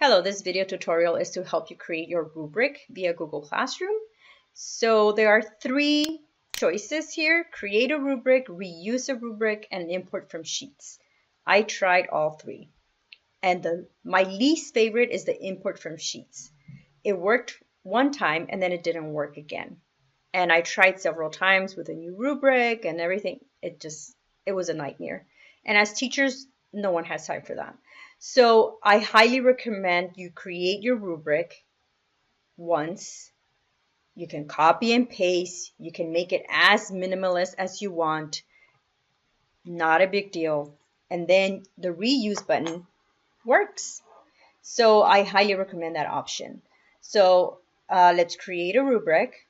Hello, this video tutorial is to help you create your rubric via Google Classroom. So there are three choices here: create a rubric, reuse a rubric, and import from sheets. I tried all three. And my least favorite is the import from sheets. It worked one time and then it didn't work again. And I tried several times with a new rubric and everything. It was a nightmare. And as teachers, no one has time for that. So I highly recommend you create your rubric once. You can copy and paste. You can make it as minimalist as you want. Not a big deal. And then the reuse button works. So I highly recommend that option. So let's create a rubric.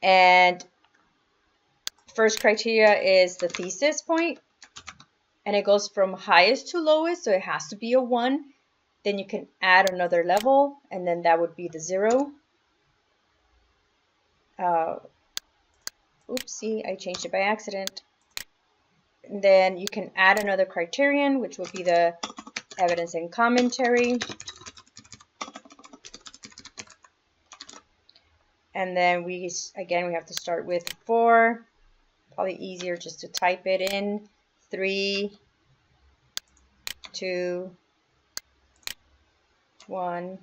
And first criteria is the thesis point. And it goes from highest to lowest, so it has to be a 1. Then you can add another level, and then that would be the 0. Oopsie, I changed it by accident. And then you can add another criterion, which will be the evidence and commentary. And then we have to start with 4. Probably easier just to type it in. 3, 2, 1,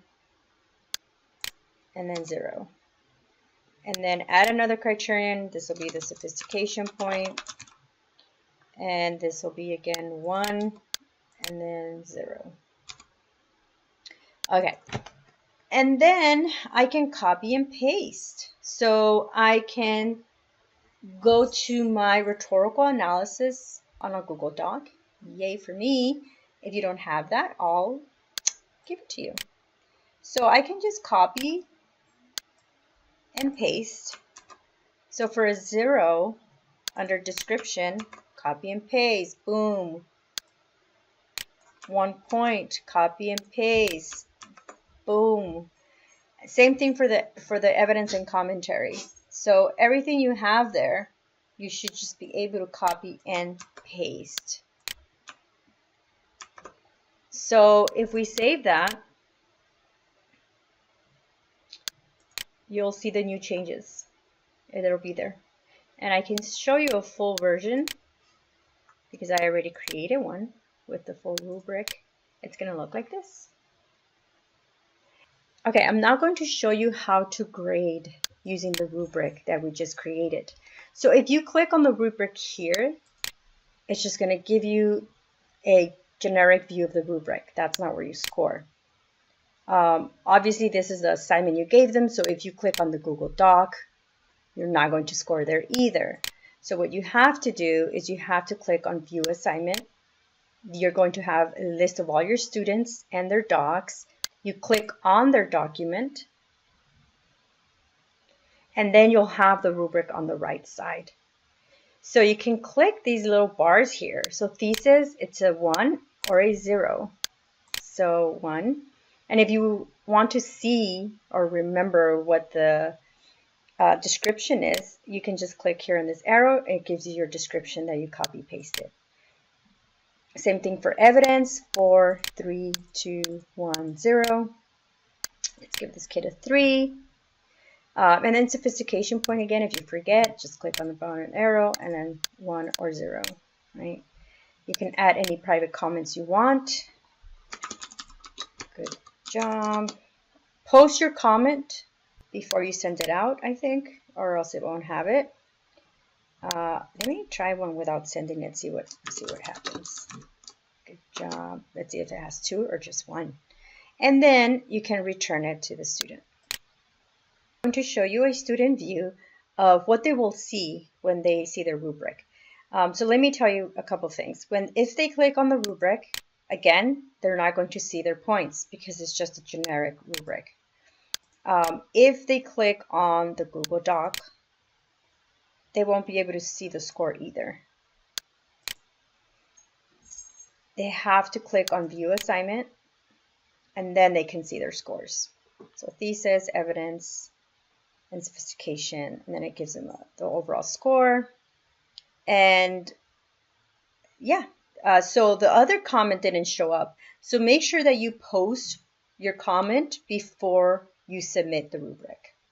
and then 0. And then add another criterion. This will be the sophistication point. And this will be again 1, and then 0. Okay. And then I can copy and paste. So I can go to my rhetorical analysis on a Google Doc. Yay for me. If you don't have that, I'll give it to you. So I can just copy and paste. So for a 0, under description, copy and paste, boom. 1 point, copy and paste, boom. Same thing for the evidence and commentary. So everything you have there, you should just be able to copy and paste. So if we save that, you'll see the new changes. It'll be there. And I can show you a full version because I already created one with the full rubric. It's going to look like this. Okay, I'm now going to show you how to grade using the rubric that we just created. So if you click on the rubric here, it's just going to give you a generic view of the rubric. That's not where you score. Obviously, this is the assignment you gave them, so if you click on the Google Doc, you're not going to score there either. So what you have to do is you have to click on View Assignment. You're going to have a list of all your students and their docs. You click on their document, and then you'll have the rubric on the right side. So you can click these little bars here. So thesis, it's a 1 or a 0. So 1. And if you want to see or remember what the description is, you can just click here on this arrow. It gives you your description that you copy pasted. Same thing for evidence, 4, 3, 2, 1, 0. Let's give this kid a 3. And then sophistication point again, if you forget, just click on the bottom arrow and then 1 or 0, right? You can add any private comments you want. Good job. Post your comment before you send it out, I think, or else it won't have it. Let me try one without sending it, see what happens. Good job. Let's see if it has 2 or just 1. And then you can return it to the student. I'm going to show you a student view of what they will see when they see their rubric. So let me tell you a couple things. If they click on the rubric, again, they're not going to see their points because it's just a generic rubric. If they click on the Google Doc, they won't be able to see the score either. They have to click on View Assignment, and then they can see their scores. So thesis, evidence, and sophistication, and then it gives them the overall score. And yeah, So the other comment didn't show up. So make sure that you post your comment before you submit the rubric.